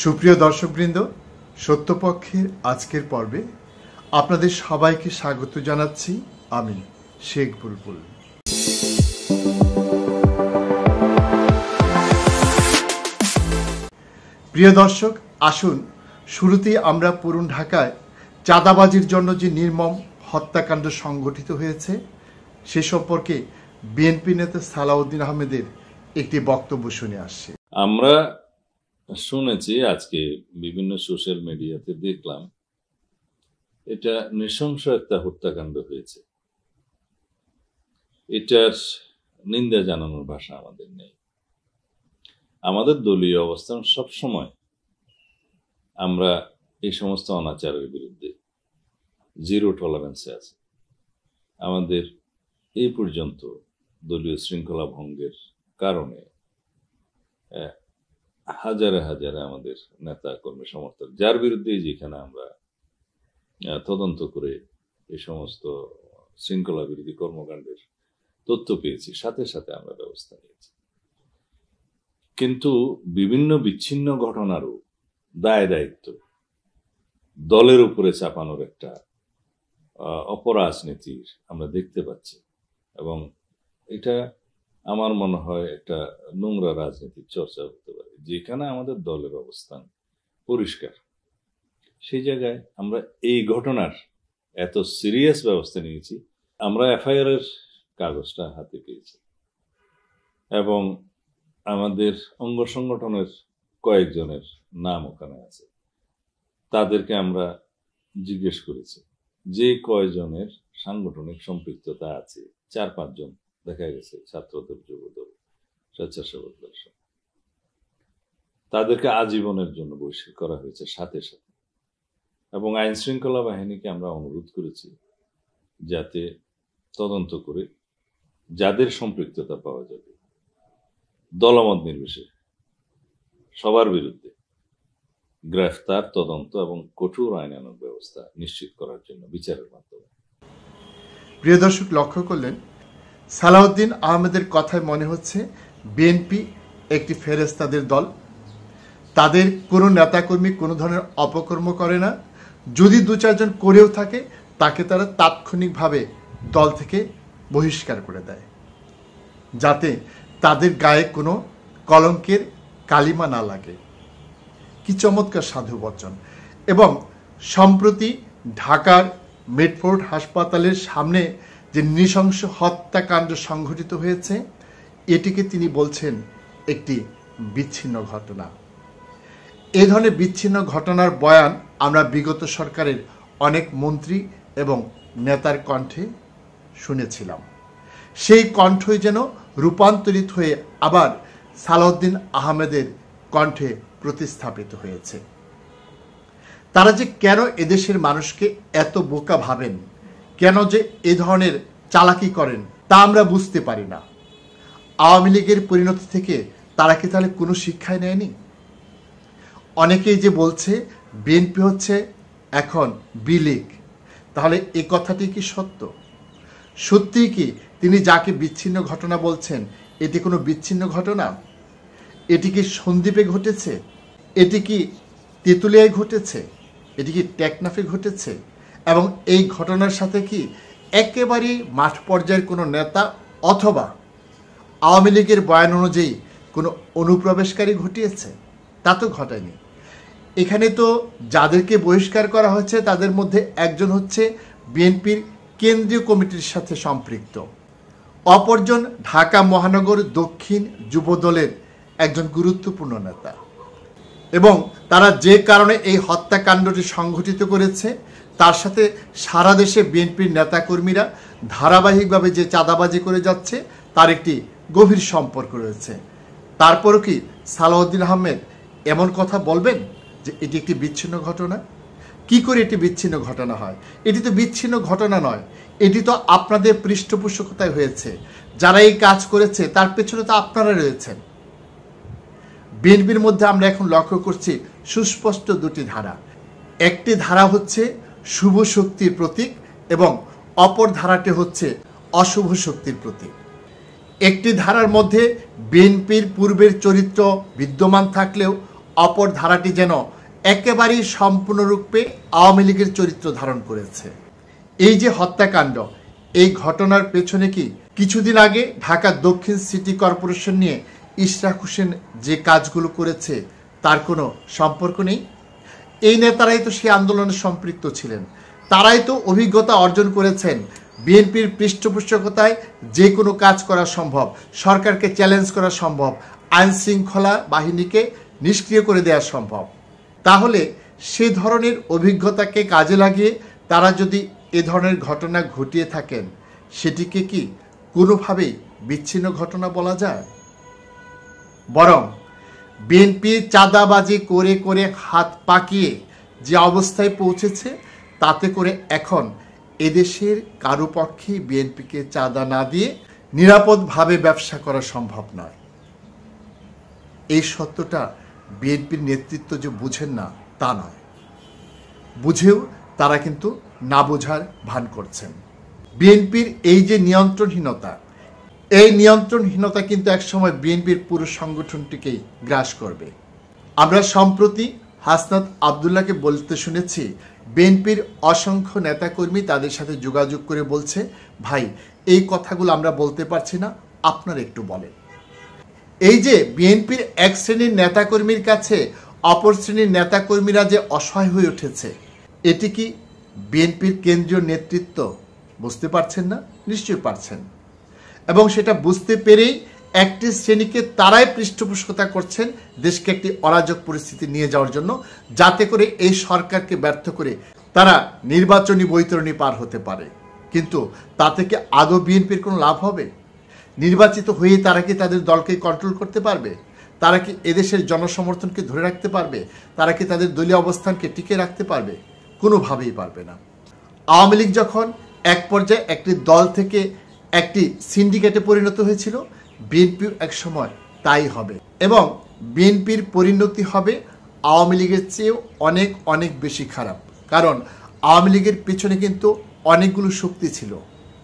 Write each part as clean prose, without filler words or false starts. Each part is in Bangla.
সুপ্রিয় দর্শকবৃন্দ, সত্যপক্ষের আজকের পর্বে আপনাদের সবাইকে স্বাগত জানাচ্ছি। আমি শেখ বুলবুল। প্রিয় দর্শক, আসুন শুরুতেই আমরা পুরান ঢাকায় চাঁদাবাজির জন্য যে নির্মম হত্যাকাণ্ড সংঘটিত হয়েছে সে সম্পর্কে বিএনপি নেতা সালাউদ্দিন আহমেদের একটি বক্তব্য শুনে আসছে। আমরা শুনেছি, আজকে বিভিন্ন সোশ্যাল মিডিয়াতে দেখলাম এটা নৃশংস একটা হত্যাকাণ্ড হয়েছে। এটার নিন্দা জানানোর ভাষা আমাদের নেই। আমাদের দলীয় অবস্থান সবসময় আমরা এই সমস্ত অনাচারের বিরুদ্ধে জিরো টলারেন্সে আছে। আমাদের এই পর্যন্ত দলীয় শৃঙ্খলা ভঙ্গের কারণে হাজারে হাজারে আমাদের নেতা কর্মী সমর্থক, যার বিরুদ্ধে যেখানে আমরা তদন্ত করে এই সমস্ত শৃঙ্খলা বিরোধী কর্মকাণ্ডের তথ্য পেয়েছি, সাথে সাথে আমরা ব্যবস্থা নিয়েছি। কিন্তু বিভিন্ন বিচ্ছিন্ন ঘটনারও দায় দায়িত্ব দলের উপরে চাপানোর একটা অপরাজনীতির আমরা দেখতে পাচ্ছি, এবং এটা আমার মনে হয় একটা নোংরা রাজনীতির চর্চা হতে পারে। যেখানে আমাদের দলের অবস্থান পরিষ্কার, সেই জায়গায় আমরা এই ঘটনার এত সিরিয়াস ব্যবস্থা নিয়েছি। আমরা এফআইআর এর কাগজটা হাতে পেয়েছি এবং আমাদের অঙ্গ সংগঠনের কয়েকজনের নাম ওখানে আছে। তাদেরকে আমরা জিজ্ঞেস করেছি যে কয়জনের সাংগঠনিক সম্পৃক্ততা আছে। 4-5 জন দেখা গেছে ছাত্রদল, যুবদল, স্বেচ্ছাসেবক দল। তাদেরকে আজীবনের জন্য বহিষ্কার করা হয়েছে সাথে সাথে। এবং আইন শৃঙ্খলা বাহিনীকে আমরা অনুরোধ করেছি যাতে তদন্ত করে যাদের সম্পৃক্ততা পাওয়া যাবে দলমত নির্বিশেষে সবার বিরুদ্ধে গ্রেফতার, তদন্ত এবং কঠোর আইনানুগ ব্যবস্থা নিশ্চিত করার জন্য বিচারের মাধ্যমে। প্রিয় দর্শক, লক্ষ্য করলেন সালাউদ্দিন আহমেদের কথায় মনে হচ্ছে বিএনপি একটি ফেরেশতাদের দল। তাদের কোনো নেতাকর্মী কোনো ধরনের অপকর্ম করে না। যদি 2-4 জন করেও থাকে তাকে তারা তাৎক্ষণিকভাবে দল থেকে বহিষ্কার করে দেয়, যাতে তাদের গায়ে কোনো কলঙ্কের কালিমা না লাগে। কি চমৎকার সাধু বচন! এবং সম্প্রতি ঢাকার মেডফোর্ড হাসপাতালের সামনে যে নৃশংস হত্যাকাণ্ড সংঘটিত হয়েছে, এটিকে তিনি বলছেন একটি বিচ্ছিন্ন ঘটনা। এই ধরনের বিচ্ছিন্ন ঘটনার বয়ান আমরা বিগত সরকারের অনেক মন্ত্রী এবং নেতার কণ্ঠে শুনেছিলাম। সেই কণ্ঠই যেন রূপান্তরিত হয়ে আবার সালাউদ্দিন আহমেদের কণ্ঠে প্রতিস্থাপিত হয়েছে। তারা যে কেন এদেশের মানুষকে এত বোকা ভাবেন, কেন যে এ ধরনের চালাকি করেন, তা আমরা বুঝতে পারি না। আওয়ামী লীগের পরিণতি থেকে তারা কি তাহলে কোনো শিক্ষাই নেয়নি? অনেকেই যে বলছে বিএনপি হচ্ছে এখন বিলীগ, তাহলে এ কথাটি কি সত্য? সত্যিই কি তিনি যাকে বিচ্ছিন্ন ঘটনা বলছেন এটি কোনো বিচ্ছিন্ন ঘটনা? এটি কি সন্দ্বীপে ঘটেছে? এটি কি তেঁতুলিয়ায় ঘটেছে? এটি কি টেকনাফে ঘটেছে? এবং এই ঘটনার সাথে কি একেবারেই মাঠ পর্যায়ের কোনো নেতা অথবা আওয়ামী লীগের বয়ান অনুযায়ী কোনো অনুপ্রবেশকারী ঘটিয়েছে? তা তো ঘটায়নি। এখানে তো যাদেরকে বহিষ্কার করা হয়েছে তাদের মধ্যে একজন হচ্ছে বিএনপির কেন্দ্রীয় কমিটির সাথে সম্পৃক্ত, অপরজন ঢাকা মহানগর দক্ষিণ যুবদলের একজন গুরুত্বপূর্ণ নেতা। এবং তারা যে কারণে এই হত্যাকাণ্ডটি সংঘটিত করেছে তার সাথে সারা দেশে বিএনপির নেতাকর্মীরা ধারাবাহিকভাবে যে চাঁদাবাজি করে যাচ্ছে তার একটি গভীর সম্পর্ক রয়েছে। তারপরও কি সালাউদ্দিন আহমেদ এমন কথা বলবেন যে এটি একটি বিচ্ছিন্ন ঘটনা? কি করে এটি বিচ্ছিন্ন ঘটনা হয়? এটি তো বিচ্ছিন্ন ঘটনা নয়, এটি তো আপনাদের পৃষ্ঠপোষকতায় হয়েছে। যারা এই কাজ করেছে তার পেছনে তো আপনারা রয়েছেন। বিএনপির মধ্যে আমরা এখন লক্ষ্য করছি সুস্পষ্ট দুটি ধারা। একটি ধারা হচ্ছে শুভ শক্তির প্রতীক এবং অপর ধারাটি হচ্ছে অশুভ শক্তির প্রতীক। একটি ধারার মধ্যে বিএনপির পূর্বের চরিত্র বিদ্যমান থাকলেও অপর ধারাটি যেন একেবারেই সম্পূর্ণরূপে আওয়ামী লীগের চরিত্র ধারণ করেছে। এই যে হত্যাকাণ্ড, এই ঘটনার পেছনে কি কিছুদিন আগে ঢাকা দক্ষিণ সিটি কর্পোরেশন নিয়ে ইশরাক হোসেন যে কাজগুলো করেছে তার কোনো সম্পর্ক নেই? এই নেতারাই তো সেই আন্দোলনে সম্পৃক্ত ছিলেন, তারাই তো অভিজ্ঞতা অর্জন করেছেন। বিএনপির পৃষ্ঠপোষকতায় যে কোনো কাজ করা সম্ভব, সরকারকে চ্যালেঞ্জ করা সম্ভব, আইন শৃঙ্খলা বাহিনীকে নিষ্ক্রিয় করে দেওয়া সম্ভব। তাহলে সে ধরনের অভিজ্ঞতাকে কাজে লাগিয়ে তারা যদি এ ধরনের ঘটনা ঘটিয়ে থাকেন, সেটিকে কি কোনোভাবেই বিচ্ছিন্ন ঘটনা বলা যায়? বরং বিএনপি চাঁদাবাজি করে করে হাত পাকিয়ে যে অবস্থায় পৌঁছেছে, তাতে করে এখন এদেশের কারো পক্ষে বিএনপিকে চাঁদা না দিয়ে নিরাপদভাবে ব্যবসা করা সম্ভব নয়। এই সত্যটা বিএনপির নেতৃত্ব যে বুঝেন না তা নয়, বুঝেও তারা কিন্তু না বোঝার ভান করছেন। বিএনপির এই যে নিয়ন্ত্রণহীনতা, এই নিয়ন্ত্রণহীনতা কিন্তু একসময় বিএনপির পুরো সংগঠনটিকেই গ্রাস করবে। আমরা সম্প্রতি হাসনাত আবদুল্লাহকে বলতে শুনেছি, বিএনপির অসংখ্য নেতাকর্মী তাদের সাথে যোগাযোগ করে বলছে, ভাই এই কথাগুলো আমরা বলতে পারছি না, আপনারা একটু বলেন। এই যে বিএনপির এক শ্রেণীর নেতাকর্মীর কাছে অপর শ্রেণীর নেতাকর্মীরা যে অসহায় হয়ে উঠেছে, এটি কি বিএনপির কেন্দ্রীয় নেতৃত্ব বুঝতে পারছেন না? নিশ্চয়ই পারছেন। এবং সেটা বুঝতে পেরেই একটি শ্রেণীকে তারাই পৃষ্ঠপোষকতা করছেন দেশকে একটি অরাজক পরিস্থিতি নিয়ে যাওয়ার জন্য, যাতে করে এই সরকারকে ব্যর্থ করে তারা নির্বাচনী বৈতরণী পার হতে পারে। কিন্তু তাতে কি আদৌ বিএনপির কোনো লাভ হবে? নির্বাচিত হয়ে তারা কি তাদের দলকে কন্ট্রোল করতে পারবে? তারা কি এদেশের জনসমর্থনকে ধরে রাখতে পারবে? তারা কি তাদের দলীয় অবস্থানকে টিকে রাখতে পারবে? কোনোভাবেই পারবে না। আওয়ামী লীগ যখন এক পর্যায়ে একটি দল থেকে একটি সিন্ডিকেটে পরিণত হয়েছিল, বিএনপিও এক সময় তাই হবে, এবং বিএনপির পরিণতি হবে আওয়ামী লীগের চেয়েও অনেক অনেক বেশি খারাপ। কারণ আওয়ামী লীগের পিছনে কিন্তু অনেকগুলো শক্তি ছিল,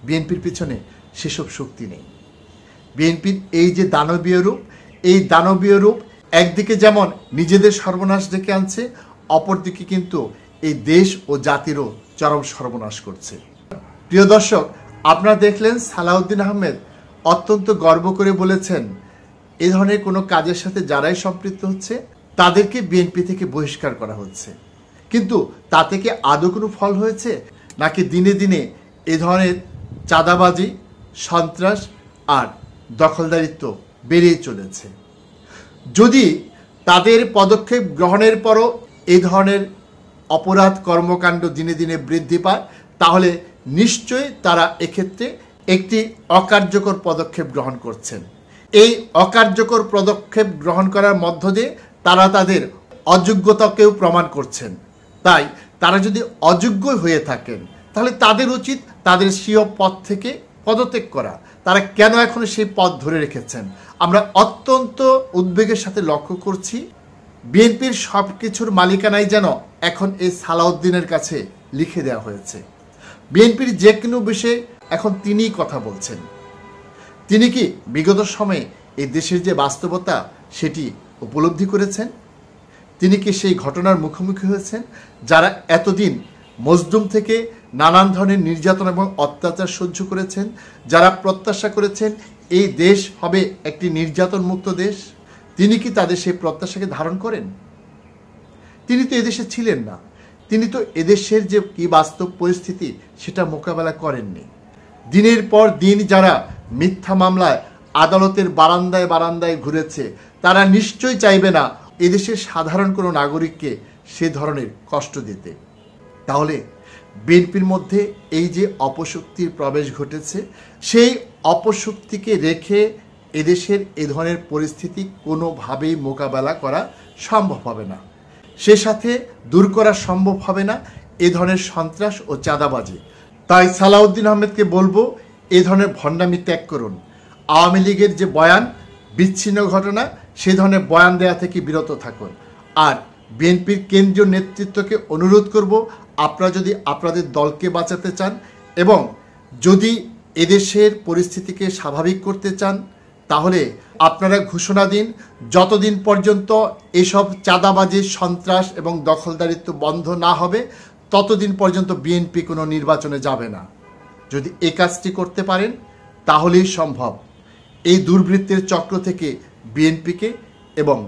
বিএনপির পিছনে সেসব শক্তি নেই। বিএনপির এই যে দানবীয় রূপ, এই দানবীয় রূপ একদিকে যেমন নিজেদের সর্বনাশ ডেকে আনছে, অপরদিকে কিন্তু এই দেশ ও জাতিরও চরম সর্বনাশ করছে। প্রিয় দর্শক, আপনারা দেখলেন সালাউদ্দিন আহমেদ অত্যন্ত গর্ব করে বলেছেন, এ ধরনের কোনো কাজের সাথে যারাই সম্পৃক্ত হচ্ছে তাদেরকে বিএনপি থেকে বহিষ্কার করা হচ্ছে। কিন্তু তাতে কি আদৌ কোনো ফল হয়েছে? নাকি দিনে দিনে এ ধরনের চাঁদাবাজি, সন্ত্রাস আর দখলদারিত্ব বেড়েই চলেছে? যদি তাদের পদক্ষেপ গ্রহণের পরও এই ধরনের অপরাধ কর্মকাণ্ড দিনে দিনে বৃদ্ধি পায়, তাহলে নিশ্চয়ই তারা এক্ষেত্রে একটি অকার্যকর পদক্ষেপ গ্রহণ করছেন। এই অকার্যকর পদক্ষেপ গ্রহণ করার মধ্য দিয়ে তারা তাদের অযোগ্যতাকেও প্রমাণ করছেন। তাই তারা যদি অযোগ্য হয়ে থাকেন, তাহলে তাদের উচিত তাদের স্বীয় পদ থেকে পদত্যাগ করা। তারা কেন এখন সেই পদ ধরে রেখেছেন? আমরা অত্যন্ত উদ্বেগের সাথে লক্ষ্য করছি, বিএনপির সব কিছুর মালিকানাই যেন এখন এই সালাউদ্দিনের কাছে লিখে দেওয়া হয়েছে। বিএনপির যে কোনো বিষয়ে এখন তিনিই কথা বলছেন। তিনি কি বিগত সময়ে এই দেশের যে বাস্তবতা সেটি উপলব্ধি করেছেন? তিনি কি সেই ঘটনার মুখোমুখি হয়েছেন? যারা এতদিন মজলুম থেকে নানান ধরনের নির্যাতন এবং অত্যাচার সহ্য করেছেন, যারা প্রত্যাশা করেছেন এই দেশ হবে একটি নির্যাতন মুক্ত দেশ, তিনি কি তাদের সেই প্রত্যাশাকে ধারণ করেন? তিনি তো এদেশে ছিলেন না, তিনি তো এদেশের যে কি বাস্তব পরিস্থিতি সেটা মোকাবেলা করেননি। দিনের পর দিন যারা মিথ্যা মামলায় আদালতের বারান্দায় বারান্দায় ঘুরেছে, তারা নিশ্চয়ই চাইবে না এদেশের সাধারণ কোনো নাগরিককে সে ধরনের কষ্ট দিতে। তাহলে বিএনপির মধ্যে এই যে অপশক্তির প্রবেশ ঘটেছে, সেই অপশক্তিকে রেখে এদেশের এ ধরনের পরিস্থিতি কোনোভাবেই মোকাবেলা করা সম্ভব হবে না। সে সাথে দূর করা সম্ভব হবে না এ ধরনের সন্ত্রাস ও চাঁদাবাজি। তাই সালাউদ্দিন আহমেদকে বলবো, এ ধরনের ভণ্ডামি ত্যাগ করুন। আওয়ামী লীগের যে বয়ান বিচ্ছিন্ন ঘটনা, সে ধরনের বয়ান দেওয়া থেকে বিরত থাকুন। আর বিএনপির কেন্দ্রীয় নেতৃত্বকে অনুরোধ করব, আপনারা যদি আপনাদের দলকে বাঁচাতে চান এবং যদি এদেশের পরিস্থিতিকে স্বাভাবিক করতে চান, তাহলে আপনারা ঘোষণা দিন, যতদিন পর্যন্ত এসব চাঁদাবাজি, সন্ত্রাস এবং দখলদারিত্ব বন্ধ না হবে ততদিন পর্যন্ত বিএনপি কোনো নির্বাচনে যাবে না। যদি এই কাজটি করতে পারেন তাহলেই সম্ভব এই দুর্বৃত্তের চক্র থেকে বিএনপিকে এবং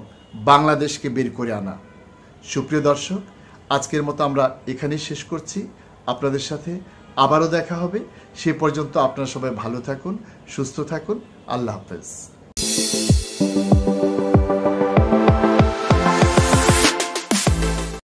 বাংলাদেশকে বের করে আনা। সুপ্রিয় দর্শক, আজকের মতো আমরা এখানেই শেষ করছি। আপনাদের সাথে আবারও দেখা হবে। সে পর্যন্ত আপনারা সবাই ভালো থাকুন, সুস্থ থাকুন। আল্লাহ হাফেজ।